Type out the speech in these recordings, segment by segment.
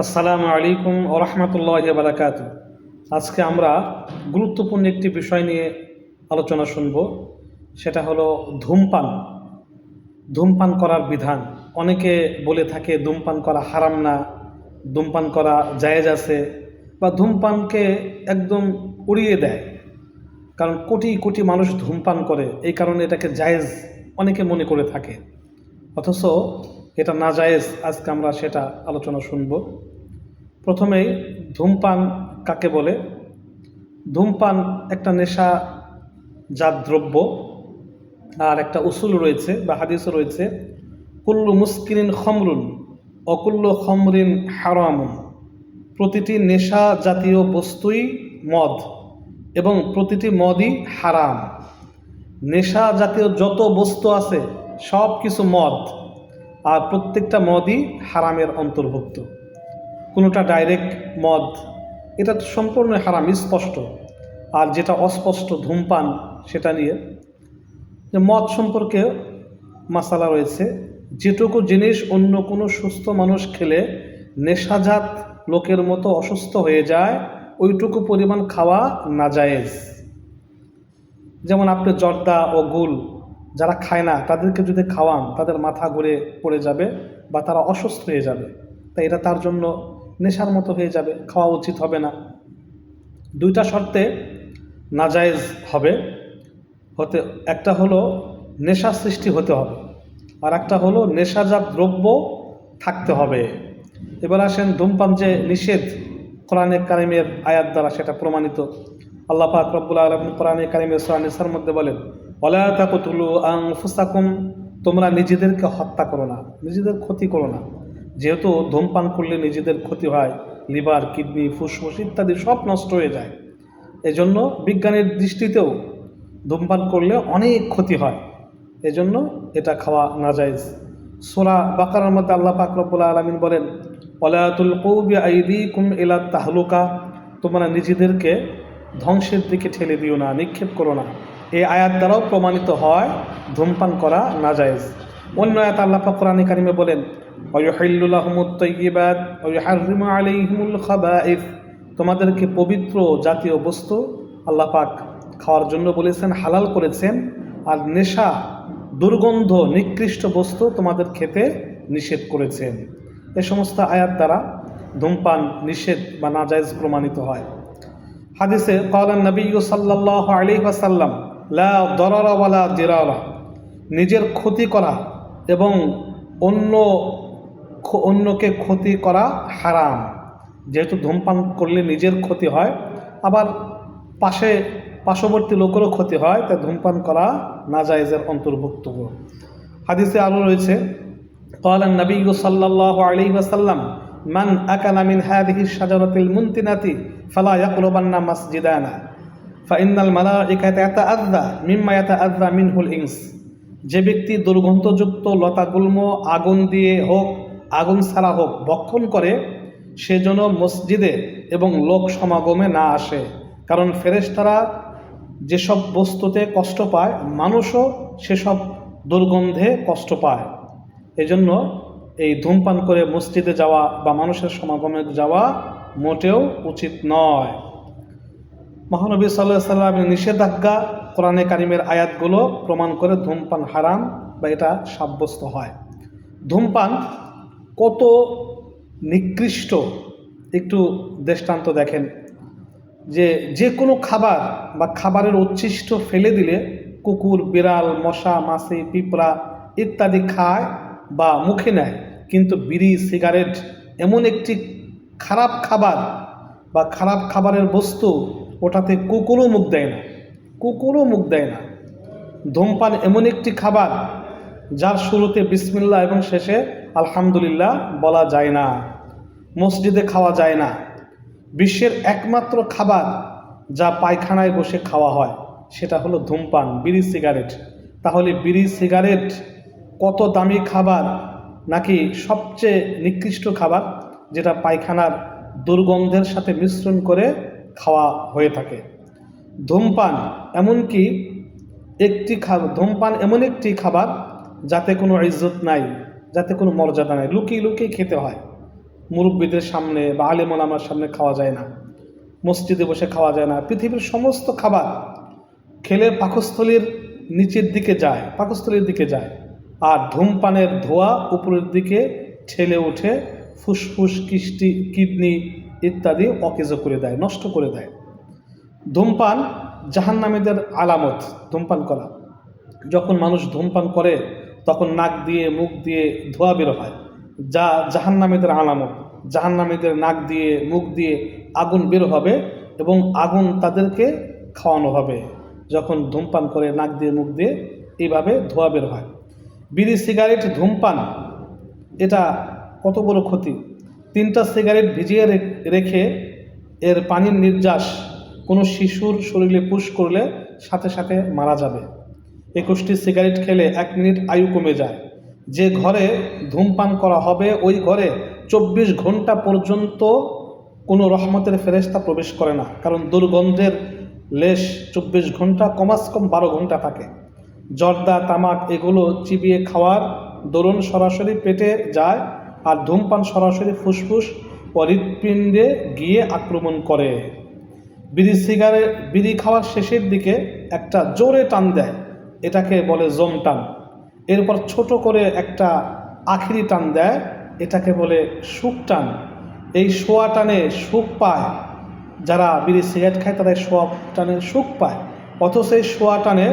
আসসালামু আলাইকুম ওয়া রাহমাতুল্লাহি ওয়া বারাকাতুহু। আজকে আমরা গুরুত্বপূর্ণ একটি বিষয় নিয়ে আলোচনা শুনব। সেটা হলো ধূমপান। ধূমপান করার বিধান। অনেকে বলে থাকে ধূমপান করা হারাম না, ধূমপান করা জায়েজ আছে, বা ধূমপানকে একদম উড়িয়ে দেয়। কারণ কোটি কোটি মানুষ ধূমপান করে, এই কারণে এটাকে জায়েজ অনেকে মনে করে থাকে, অথচ এটা না জায়েজ। আজকে আমরা সেটা আলোচনা শুনব। প্রথমেই ধূমপান কাকে বলে? ধূমপান একটা নেশাজাত দ্রব্য। আর একটা উসুল রয়েছে বা হাদিসও রয়েছে, কুল্লু মুস্কিরিন খমরুন অকুল্লু খমরিন হারামুন। প্রতিটি নেশা জাতীয় বস্তুই মদ এবং প্রতিটি মদই হারাম। নেশা জাতীয় যত বস্তু আছে সব কিছু মদ, আর প্রত্যেকটা মদই হারামের অন্তর্ভুক্ত। কোনোটা ডাইরেক্ট মদ, এটা তো সম্পূর্ণ হারাম, স্পষ্ট। আর যেটা অস্পষ্ট ধূমপান, সেটা নিয়ে যে মদ সম্পর্কে মাসালা রয়েছে। যেটুকু জিনিস অন্য কোনো সুস্থ মানুষ খেলে নেশাজাত লোকের মতো অসুস্থ হয়ে যায়, ওইটুকু পরিমাণ খাওয়া নাজায়েজ। যেমন আপনি জর্দা ও গুল যারা খায় না তাদেরকে যদি খাওয়ান, তাদের মাথা ঘুরে পড়ে যাবে বা তারা অসুস্থ হয়ে যাবে। তাই এটা তার জন্য নেশার মতো হয়ে যাবে, খাওয়া উচিত হবে না। দুইটা শর্তে নাজায়েজ হবে। একটা হলো নেশা সৃষ্টি হতে হবে, আর একটা হলো নেশাজাত দ্রব্য থাকতে হবে। এবার আসেন ধূমপান যে নিষেধ কোরআনে কারিমের আয়াত দ্বারা সেটা প্রমাণিত। আল্লাহ পাক রব্বুল আলামিন কোরআনে কারিমের সূরা নিসার মধ্যে বলেন, ওয়ালা তাকতুলু আনফুসাকুম, তোমরা নিজেদেরকে হত্যা করো না, নিজেদের ক্ষতি করো না। যেহেতু ধূমপান করলে নিজেদের ক্ষতি হয়, লিভার, কিডনি, ফুসফুস ইত্যাদি সব নষ্ট হয়ে যায়। এজন্য বিজ্ঞানের দৃষ্টিতেও ধূমপান করলে অনেক ক্ষতি হয়, এজন্য এটা খাওয়া নাজায়েজ। সূরা বাকারার মধ্যে আল্লাহ পাক রব্বুল আলামিন বলেন, ওয়ালা তুলকু বিআইদিকুম ইলা তাহলুকা, তোমরা নিজেদেরকে ধ্বংসের দিকে ঠেলে দিও না, নিক্ষেপ করো না। এই আয়াত দ্বারাও প্রমাণিত হয় ধূমপান করা নাজায়েজ। অন্য আয়াত আল্লাহ পাক কোরআনে কারিমে বলেন, ওয়ায়ুহিল্লু লাহুমুত তাইয়্যিবাত ওয়া ইউহাররিমু আলাইহিমুল খাবাইথ, তোমাদেরকে পবিত্র জাতীয় বস্তু আল্লাহ পাক খাওয়ার জন্য বলেছেন, হালাল করেছেন, আর নেশা, দুর্গন্ধ, নিকৃষ্ট বস্তু তোমাদের খেতে নিষেধ করেছেন। এ সমস্ত আয়াত দ্বারা ধূমপান নিষেধ বা নাজায়েজ প্রমাণিত হয়। হাদিসে ক্বালান নবী সাল্লাল্লাহু আলাইহি ওয়াসাল্লাম, লা দরারা ওয়ালা দিরারা, নিজের ক্ষতি করা এবং অন্যকে ক্ষতি করা হারাম। যেহেতু ধূমপান করলে নিজের ক্ষতি হয়, আবার পার্শ্ববর্তী লোকেরও ক্ষতি হয়, তাই ধূমপান করা নাজায়েজের অন্তর্ভুক্ত। হাদিসে আরও রয়েছে, ক্বালান নবী সাল্লাল্লাহু আলাইহি ওয়াসাল্লাম, মান আকালা মিন হাযিহি শাজারাতিল মুনতিনাতি ফালা ইয়াকরুবান্না মাসজিদানা ফাইন্নাল মালাইকাতা ইয়াতাআযযা মিম্মা ইয়াতাআযযা মিনহুল ইনস। যে ব্যক্তি দুর্গন্ধযুক্ত লতাগুল্ম আগুন দিয়ে হোক, আগুন ছাড়া হোক ভক্ষণ করে, সে যেন মসজিদে এবং লোক সমাগমে না আসে। কারণ ফেরেশতারা যেসব বস্তুতে কষ্ট পায়, মানুষও সেসব দুর্গন্ধে কষ্ট পায়। এজন্য এই ধূমপান করে মসজিদে যাওয়া বা মানুষের সমাগমে যাওয়া মোটেও উচিত নয়। মহানবী সাল্লাল্লাহু আলাইহি ওয়াসাল্লামের নিষেধাজ্ঞা কোরআনে কারিমের আয়াতগুলো প্রমাণ করে ধূমপান হারাম বা এটা সাব্যস্ত হয়। ধূমপান কত নিকৃষ্ট একটু দৃষ্টান্ত দেখেন। যে কোনো খাবার বা খাবারের উচ্ছিষ্ট ফেলে দিলে কুকুর, বিড়াল, মশা, মাছি, পিঁপড়া ইত্যাদি খায় বা মুখে নেয়, কিন্তু বিড়ি, সিগারেট এমন একটি খারাপ খাবার বা খারাপ খাবারের বস্তু, ওটাতে কুকুরও মুখ দেয় না, কুকুরও মুখ দেয় না। ধূমপান এমন একটি খাবার যার শুরুতে বিসমিল্লাহ এবং শেষে আলহামদুলিল্লাহ বলা যায় না, মসজিদে খাওয়া যায় না। বিশ্বের একমাত্র খাবার যা পায়খানায় বসে খাওয়া হয় সেটা হলো ধূমপান, বিড়ি, সিগারেট। তাহলে বিড়ি, সিগারেট কত দামি খাবার, নাকি সবচেয়ে নিকৃষ্ট খাবার যেটা পায়খানার দুর্গন্ধের সাথে মিশ্রণ করে খাওয়া হয়ে থাকে। ধূমপান এমন একটি খাবার যাতে কোনো ইজ্জত নাই, যাতে কোনো মর্যাদা নাই, লুকিয়ে লুকিয়ে খেতে হয়। মুরব্বীদের সামনে বা আলেম ওলামার সামনে খাওয়া যায় না, মসজিদে বসে খাওয়া যায় না। পৃথিবীর সমস্ত খাবার খেলে পাকস্থলীর নিচের দিকে যায়, পাকস্থলীর দিকে যায়, আর ধূমপানের ধোঁয়া উপরের দিকে ঠেলে উঠে ফুসফুস, কিডনি ইত্যাদি অকেজ করে দেয়, নষ্ট করে দেয়। ধূমপান জাহান্নামীদের আলামত। ধূমপান করা, যখন মানুষ ধূমপান করে তখন নাক দিয়ে মুখ দিয়ে ধোঁয়া বের হয়, যা জাহান্নামীদের আলামত। জাহান্নামীদের নাক দিয়ে মুখ দিয়ে আগুন বের হবে এবং আগুন তাদেরকে খাওয়ানো হবে যখন ধূমপান করে নাক দিয়ে মুখ দিয়ে এইভাবে ধোঁয়া বের হয়। বিড়ি, সিগারেট, ধূমপান এটা কত বড় ক্ষতি। 3টা সিগারেট ভিজিয়ে রেখে এর পানির নির্যাস কোনো শিশুর শরীরে পুশ করলে সাথে সাথে মারা যাবে। 21টি সিগারেট খেলে 1 মিনিট আয়ু কমে যায়। যে ঘরে ধূমপান করা হবে ওই ঘরে 24 ঘন্টা পর্যন্ত কোনো রহমতের ফেরেশতা প্রবেশ করে না, কারণ দুর্গন্ধের লেশ 24 ঘন্টা, কমাস কম 12 ঘন্টা থাকে। জর্দা, তামাক এগুলো চিবিয়ে খাওয়ার দরুন সরাসরি পেটে যায়, আর ধূমপান সরাসরি ফুসফুস ও হৃৎপিণ্ডে গিয়ে আক্রমণ করে। বিড়ি খাওয়ার শেষের দিকে একটা জোরে টান দেয়, এটাকে বলে জম টান। এরপর ছোট করে একটা আখিরি টান দেয়, এটাকে বলে সুখ টান। এই শোয়া টানে সুখ পায় যারা বিড়ি সিগারেট খায়, তারা শোয়া টানে সুখ পায়। অথচ এই শোয়া টানে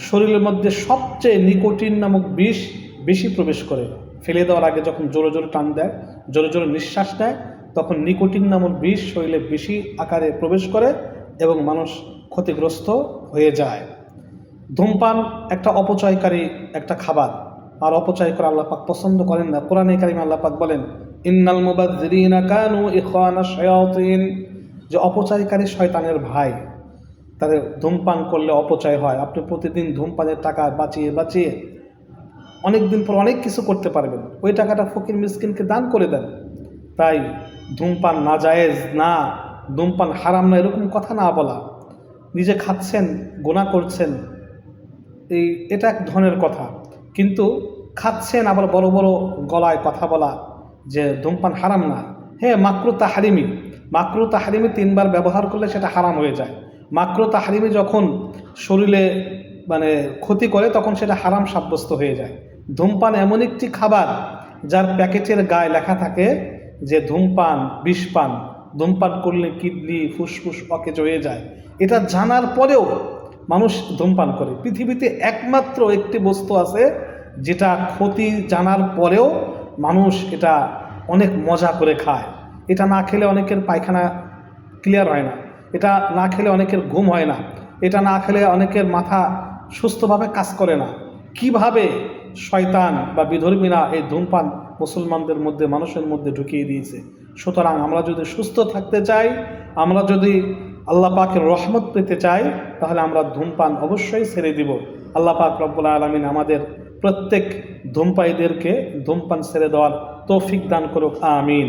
শরীরের মধ্যে সবচেয়ে নিকোটিন নামক বিষ বেশি প্রবেশ করে। ফেলে দেওয়ার আগে যখন জোরে জোরে টান দেয়, জোরে জোরে নিঃশ্বাস নেয়, তখন নিকোটিন নামক বিষ শরীরে বেশি আকারে প্রবেশ করে এবং মানুষ ক্ষতিগ্রস্ত হয়ে যায়। ধূমপান একটা অপচয়কারী একটা খাবার, আর অপচয় করে আল্লাহ পাক পছন্দ করেন না। কোরআনে কারিমে আল্লাহ পাক বলেন, ইন্নাল মুবাযযিরিনা কানু ইখওয়ানাশ শায়াতিন, যে অপচয়কারী শয়তানের ভাই। তাদের ধূমপান করলে অপচয় হয়। আপনি প্রতিদিন ধূমপানের টাকা বাঁচিয়ে বাঁচিয়ে অনেক দিন পর অনেক কিছু করতে পারবেন, ওই টাকাটা ফকির মিসকিনকে দান করে দেন। তাই ধূমপান নাজায়েজ না, ধূমপান হারাম না, এরকম কথা না বলা। নিজে খাচ্ছেন, গুনাহ করছেন, এটা এক ধরনের কথা, কিন্তু খাচ্ছেন আবার বড় বড় গলায় কথা বলা যে ধূমপান হারাম না। হ্যাঁ, মাকরু তাহরিমি, মাকরু তাহরিমি 3 বার ব্যবহার করলে সেটা হারাম হয়ে যায়। মাকরু তাহরিমি যখন শরীরে ক্ষতি করে তখন সেটা হারাম সাব্যস্ত হয়ে যায়। ধূমপান এমন একটি খাবার যার প্যাকেটের গায়ে লেখা থাকে যে ধূমপান বিষপান, ধূমপান করলে কিডনি ফুসফুস অকেজ হয়ে যায়। এটা জানার পরেও মানুষ ধূমপান করে। পৃথিবীতে একমাত্র একটি বস্তু আছে যেটা ক্ষতি জানার পরেও মানুষ এটা অনেক মজা করে খায়। এটা না খেলে অনেকের পায়খানা ক্লিয়ার হয় না, এটা না খেলে অনেকের ঘুম হয় না, এটা না খেলে অনেকের মাথা সুস্থভাবে কাজ করে না। কিভাবে শয়তান বা বিধর্মীরা এই ধূমপান মুসলমানদের মধ্যে, মানুষের মধ্যে ঢুকিয়ে দিয়েছে। সুতরাং আমরা যদি সুস্থ থাকতে চাই, আমরা যদি আল্লাহ পাকের রহমত পেতে চাই, তাহলে আমরা ধূমপান অবশ্যই ছেড়ে দিব। আল্লাহ পাক রব্বুল আলামিন আমাদের প্রত্যেক ধূমপায়ীদেরকে ধূমপান ছেড়ে দেওয়ার তৌফিক দান করুক, আমিন।